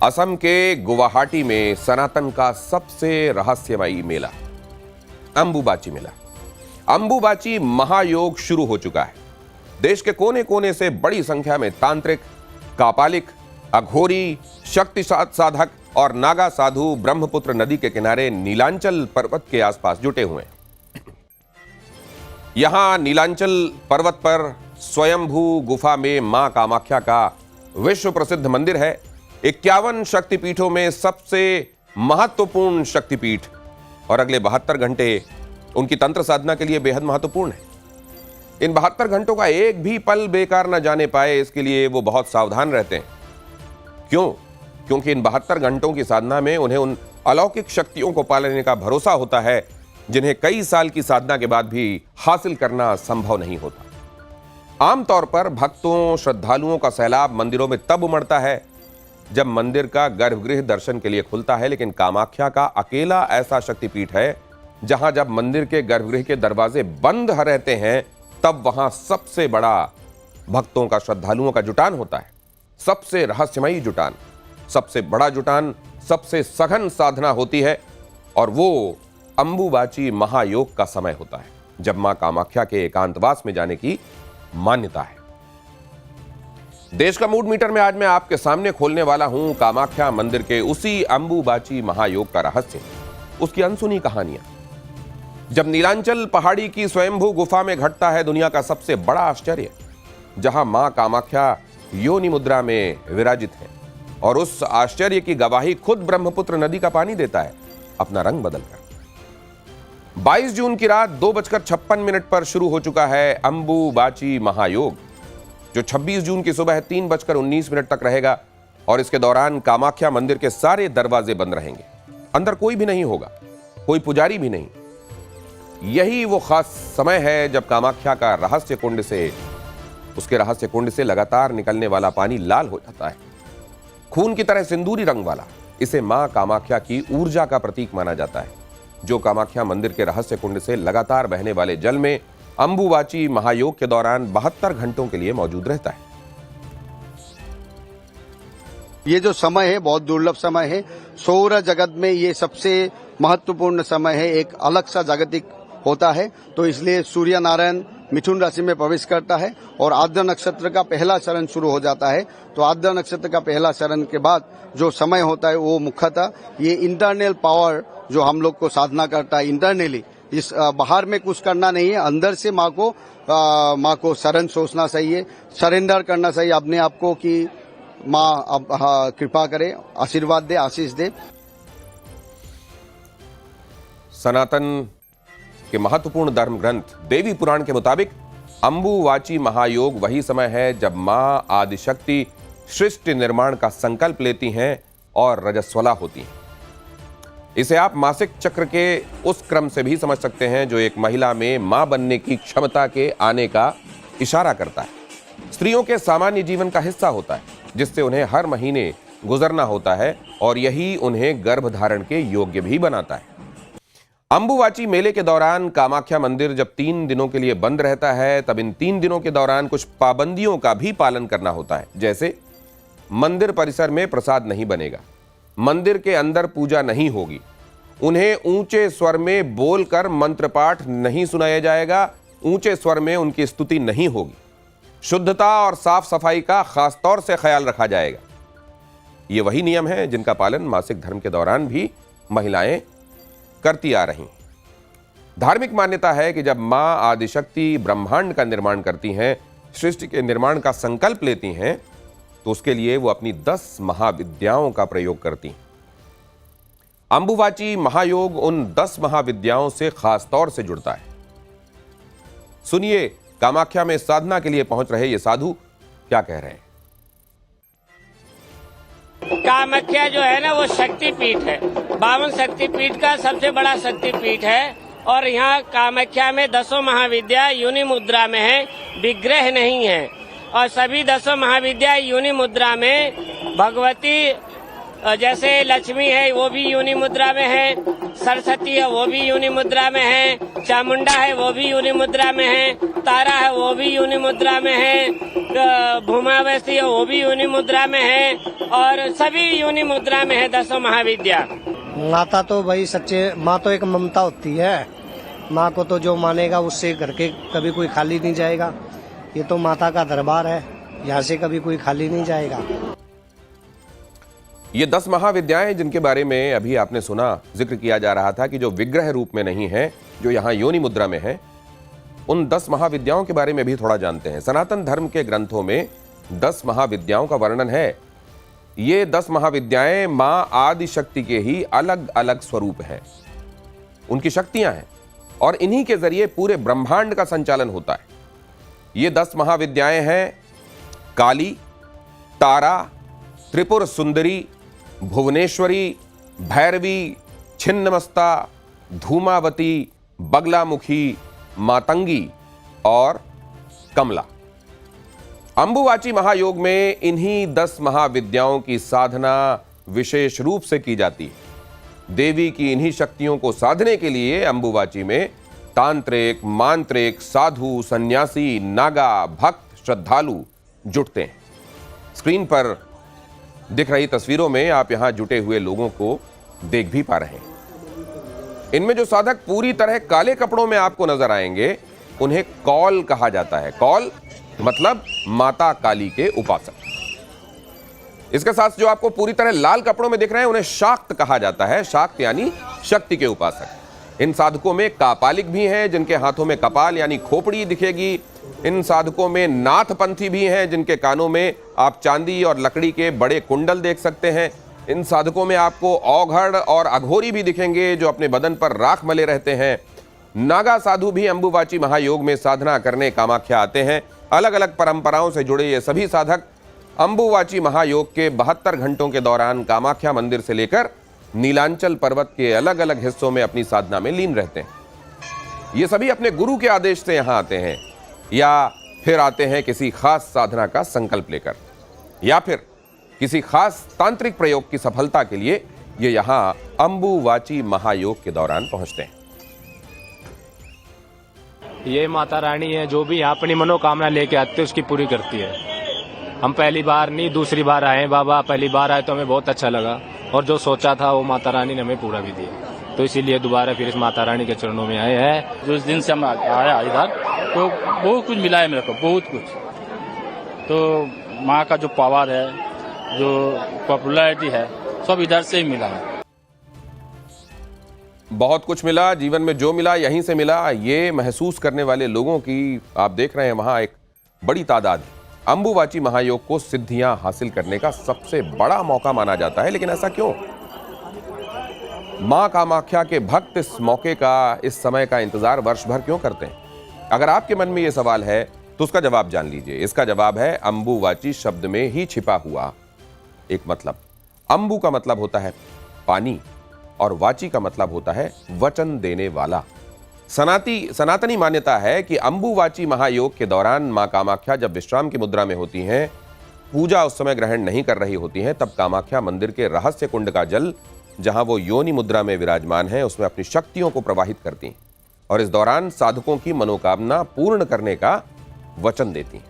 असम के गुवाहाटी में सनातन का सबसे रहस्यमयी मेला अंबुबाची मेला। अंबुबाची महायोग शुरू हो चुका है। देश के कोने कोने से बड़ी संख्या में तांत्रिक, कापालिक, अघोरी, शक्ति साधक और नागा साधु ब्रह्मपुत्र नदी के किनारे नीलांचल पर्वत के आसपास जुटे हुए हैं। यहां नीलांचल पर्वत पर स्वयंभू गुफा में मां कामाख्या का विश्व प्रसिद्ध मंदिर है। 51 शक्तिपीठों में सबसे महत्वपूर्ण शक्तिपीठ और अगले 72 घंटे उनकी तंत्र साधना के लिए बेहद महत्वपूर्ण है। इन 72 घंटों का एक भी पल बेकार न जाने पाए, इसके लिए वो बहुत सावधान रहते हैं। क्यों? क्योंकि इन 72 घंटों की साधना में उन्हें उन अलौकिक शक्तियों को पा लेने का भरोसा होता है जिन्हें कई साल की साधना के बाद भी हासिल करना संभव नहीं होता। आमतौर पर भक्तों, श्रद्धालुओं का सैलाब मंदिरों में तब उमड़ता है जब मंदिर का गर्भगृह दर्शन के लिए खुलता है, लेकिन कामाख्या का अकेला ऐसा शक्तिपीठ है जहां जब मंदिर के गर्भगृह के दरवाजे बंद रहते हैं तब वहां सबसे बड़ा भक्तों का, श्रद्धालुओं का जुटान होता है। सबसे रहस्यमयी जुटान, सबसे बड़ा जुटान, सबसे सघन साधना होती है और वो अंबुबाची महायोग का समय होता है जब मां कामाख्या के एकांतवास में जाने की मान्यता है। देश का मूड मीटर में आज मैं आपके सामने खोलने वाला हूं कामाख्या मंदिर के उसी अंबुबाची महायोग का रहस्य, उसकी अनसुनी कहानियां। जब नीलांचल पहाड़ी की स्वयंभू गुफा में घटता है दुनिया का सबसे बड़ा आश्चर्य, जहां मां कामाख्या योनि मुद्रा में विराजित है और उस आश्चर्य की गवाही खुद ब्रह्मपुत्र नदी का पानी देता है अपना रंग बदलकर। 22 जून की रात 2:56 पर शुरू हो चुका है अंबुबाची महायोग, जो 26 जून की सुबह 3:19 तक रहेगा और इसके दौरान कामाख्या मंदिर के सारे दरवाजे बंद रहेंगे। अंदर कोई भी नहीं होगा, कोई पुजारी भी नहीं। यही वो खास समय है जब कामाख्या का रहस्य कुंड से लगातार निकलने वाला पानी लाल हो जाता है, खून की तरह सिंदूरी रंग वाला। इसे मां कामाख्या की ऊर्जा का प्रतीक माना जाता है, जो कामाख्या मंदिर के रहस्य कुंड से लगातार बहने वाले जल में अंबुबाची महायोग के दौरान 72 घंटों के लिए मौजूद रहता है। ये जो समय है बहुत दुर्लभ समय है। सौर जगत में ये सबसे महत्वपूर्ण समय है, एक अलग सा जागतिक होता है। तो इसलिए सूर्य नारायण मिथुन राशि में प्रवेश करता है और आद्र नक्षत्र का पहला चरण शुरू हो जाता है। तो आद्र नक्षत्र का पहला चरण के बाद जो समय होता है वो मुख्यतः ये इंटरनल पावर जो हम लोग को साधना करता है इंटरनली, इस बाहर में कुछ करना नहीं है, अंदर से माँ को शरण सोचना चाहिए, सरेंडर करना चाहिए अपने आप को कि माँ अब कृपा करे, आशीर्वाद दे, आशीष दे। सनातन के महत्वपूर्ण धर्म ग्रंथ देवी पुराण के मुताबिक अंबुबाची महायोग वही समय है जब मां आदिशक्ति सृष्टि निर्माण का संकल्प लेती हैं और रजस्वला होती हैं। इसे आप मासिक चक्र के उस क्रम से भी समझ सकते हैं जो एक महिला में मां बनने की क्षमता के आने का इशारा करता है। स्त्रियों के सामान्य जीवन का हिस्सा होता है जिससे उन्हें हर महीने गुजरना होता है और यही उन्हें गर्भधारण के योग्य भी बनाता है। अंबुबाची मेले के दौरान कामाख्या मंदिर जब 3 दिनों के लिए बंद रहता है तब इन 3 दिनों के दौरान कुछ पाबंदियों का भी पालन करना होता है। जैसे मंदिर परिसर में प्रसाद नहीं बनेगा, मंदिर के अंदर पूजा नहीं होगी, उन्हें ऊंचे स्वर में बोलकर मंत्र पाठ नहीं सुनाया जाएगा, ऊंचे स्वर में उनकी स्तुति नहीं होगी, शुद्धता और साफ सफाई का खास तौर से ख्याल रखा जाएगा। ये वही नियम है जिनका पालन मासिक धर्म के दौरान भी महिलाएं करती आ रही। धार्मिक मान्यता है कि जब मां आदिशक्ति ब्रह्मांड का निर्माण करती हैं, सृष्टि के निर्माण का संकल्प लेती हैं, तो उसके लिए वो अपनी 10 महाविद्याओं का प्रयोग करती हैं। अंबुबाची महायोग उन 10 महाविद्याओं से खास तौर से जुड़ता है। सुनिए कामाख्या में साधना के लिए पहुंच रहे ये साधु क्या कह रहे हैं। कामाख्या जो है ना वो शक्तिपीठ है, 52 शक्तिपीठ का सबसे बड़ा शक्तिपीठ है और यहाँ कामाख्या में 10 महाविद्या योनि मुद्रा में है, विग्रह नहीं है। और सभी 10 महाविद्या योनि मुद्रा में भगवती जैसे लक्ष्मी है वो भी योनि मुद्रा में है, सरस्वती है वो भी योनि मुद्रा में है, चामुंडा है वो भी योनि मुद्रा में है, तारा है वो भी योनि मुद्रा में है, भूमावती है वो भी योनि मुद्रा में है और सभी योनि मुद्रा में है 10 महाविद्या। माता तो भाई सच्चे माँ तो एक ममता होती है। माँ को तो जो मानेगा उससे घर के कभी कोई खाली नहीं जाएगा। ये तो माता का दरबार है, यहाँ से कभी कोई खाली नहीं जाएगा। ये 10 महाविद्याएं जिनके बारे में अभी आपने सुना, जिक्र किया जा रहा था कि जो विग्रह रूप में नहीं है, जो यहाँ योनि मुद्रा में है, उन 10 महाविद्याओं के बारे में भी थोड़ा जानते हैं। सनातन धर्म के ग्रंथों में 10 महाविद्याओं का वर्णन है। ये 10 महाविद्याएं मां आदि शक्ति के ही अलग अलग स्वरूप हैं, उनकी शक्तियां हैं और इन्हीं के जरिए पूरे ब्रह्मांड का संचालन होता है। ये 10 महाविद्याएं हैं काली, तारा, त्रिपुर सुंदरी, भुवनेश्वरी, भैरवी, छिन्नमस्ता, धूमावती, बगलामुखी, मातंगी और कमला। अंबुवाची महायोग में इन्हीं 10 महाविद्याओं की साधना विशेष रूप से की जाती है। देवी की इन्हीं शक्तियों को साधने के लिए अंबुवाची में तांत्रिक, मांत्रिक, साधु, सन्यासी, नागा, भक्त, श्रद्धालु जुटते हैं। स्क्रीन पर दिख रही तस्वीरों में आप यहां जुटे हुए लोगों को देख भी पा रहे हैं। इनमें जो साधक पूरी तरह काले कपड़ों में आपको नजर आएंगे, उन्हें कौल कहा जाता है। कौल मतलब माता काली के उपासक। इसके साथ जो आपको पूरी तरह लाल कपड़ों में दिख रहे हैं, उन्हें शाक्त कहा जाता है। शाक्त यानी शक्ति के उपासक। इन साधकों में कापालिक भी हैं, जिनके हाथों में कपाल यानी खोपड़ी दिखेगी। इन साधकों में नाथपंथी भी हैं, जिनके कानों में आप चांदी और लकड़ी के बड़े कुंडल देख सकते हैं। इन साधकों में आपको औघड़ और अघोरी भी दिखेंगे, जो अपने बदन पर राख मले रहते हैं। नागा साधु भी अंबुवाची महायोग में साधना करने कामाख्या आते हैं। अलग अलग परंपराओं से जुड़े ये सभी साधक अंबुवाची महायोग के 72 घंटों के दौरान कामाख्या मंदिर से लेकर नीलांचल पर्वत के अलग अलग हिस्सों में अपनी साधना में लीन रहते हैं। ये सभी अपने गुरु के आदेश से यहाँ आते हैं, या फिर आते हैं किसी खास साधना का संकल्प लेकर, या फिर किसी खास तांत्रिक प्रयोग की सफलता के लिए ये यहाँ अंबुवाची महायोग के दौरान पहुंचते हैं। ये माता रानी है, जो भी यहाँ अपनी मनोकामना लेके आते हैं उसकी पूरी करती है। हम पहली बार नहीं दूसरी बार आए बाबा। पहली बार आए तो हमें बहुत अच्छा लगा और जो सोचा था वो माता रानी ने हमें पूरा भी दिया, तो इसीलिए दोबारा फिर इस माता रानी के चरणों में आए हैं। जो इस दिन से हम आया इधर तो बहुत कुछ मिला है मेरे को, बहुत कुछ। तो माँ का जो पावर है, जो पॉपुलैरिटी है, सब इधर से ही मिला है। बहुत कुछ मिला, जीवन में जो मिला यहीं से मिला, ये महसूस करने वाले लोगों की आप देख रहे हैं वहां एक बड़ी तादाद है। अंबुवाची महायोग को सिद्धियां हासिल करने का सबसे बड़ा मौका माना जाता है, लेकिन ऐसा क्यों? मां कामाख्या के भक्त इस मौके का, इस समय का इंतजार वर्ष भर क्यों करते हैं? अगर आपके मन में यह सवाल है तो उसका जवाब जान लीजिए। इसका जवाब है अंबुवाची शब्द में ही छिपा हुआ एक मतलब। अंबु का मतलब होता है पानी और वाची का मतलब होता है वचन देने वाला। सनातनी मान्यता है कि अंबुवाची महायोग के दौरान मां कामाख्या जब विश्राम की मुद्रा में होती हैं, पूजा उस समय ग्रहण नहीं कर रही होती हैं, तब कामाख्या मंदिर के रहस्य कुंड का जल, जहां वो योनि मुद्रा में विराजमान है, उसमें अपनी शक्तियों को प्रवाहित करती हैं और इस दौरान साधकों की मनोकामना पूर्ण करने का वचन देती हैं।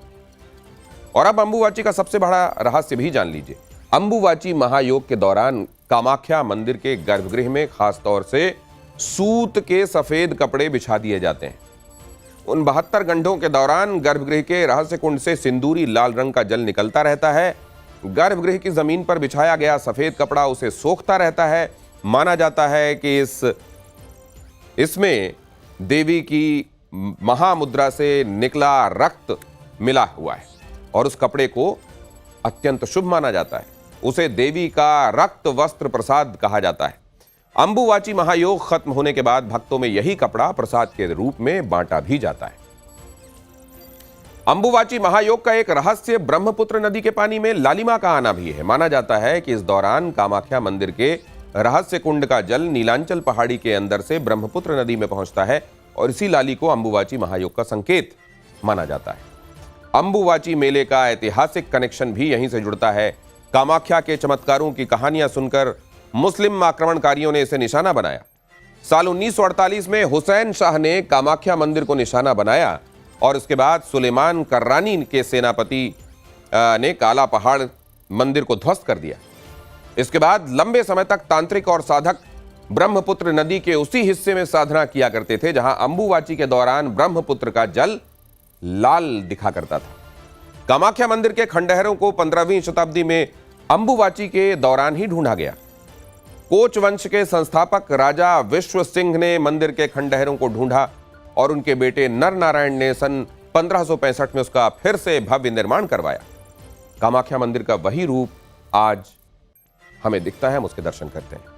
और अब अंबुवाची का सबसे बड़ा रहस्य भी जान लीजिए। अंबुवाची महायोग के दौरान कामाख्या मंदिर के गर्भगृह में खास तौर से सूत के सफेद कपड़े बिछा दिए जाते हैं। उन 72 घंटों के दौरान गर्भगृह के रहस्य कुंड से सिंदूरी लाल रंग का जल निकलता रहता है। गर्भगृह की जमीन पर बिछाया गया सफेद कपड़ा उसे सोखता रहता है। माना जाता है कि इसमें देवी की महामुद्रा से निकला रक्त मिला हुआ है और उस कपड़े को अत्यंत शुभ माना जाता है। उसे देवी का रक्त वस्त्र प्रसाद कहा जाता है। अंबुवाची महायोग खत्म होने के बाद भक्तों में यही कपड़ा प्रसाद के रूप में बांटा भी जाता है। अंबुवाची महायोग का एक रहस्य ब्रह्मपुत्र नदी के पानी में लालिमा का आना भी है। माना जाता है कि इस दौरान कामाख्या मंदिर के रहस्य कुंड का जल नीलांचल पहाड़ी के अंदर से ब्रह्मपुत्र नदी में पहुंचता है और इसी लाली को अंबुवाची महायोग का संकेत माना जाता है। अंबुवाची मेले का ऐतिहासिक कनेक्शन भी यहीं से जुड़ता है। कामाख्या के चमत्कारों की कहानियां सुनकर मुस्लिम आक्रमणकारियों ने इसे निशाना बनाया। साल 1948 में हुसैन शाह ने कामाख्या मंदिर को निशाना बनाया और इसके बाद सुलेमान कर्रानी के सेनापति ने काला पहाड़ मंदिर को ध्वस्त कर दिया। इसके बाद लंबे समय तक तांत्रिक और साधक ब्रह्मपुत्र नदी के उसी हिस्से में साधना किया करते थे जहां अंबुबाची के दौरान ब्रह्मपुत्र का जल लाल दिखा करता था। कामाख्या मंदिर के खंडहरों को 15वीं शताब्दी में अंबुबाची के दौरान ही ढूंढा गया। कोच वंश के संस्थापक राजा विश्व सिंह ने मंदिर के खंडहरों को ढूंढा और उनके बेटे नर नारायण ने सन 1565 में उसका फिर से भव्य निर्माण करवाया। कामाख्या मंदिर का वही रूप आज हमें दिखता है, हम उसके दर्शन करते हैं।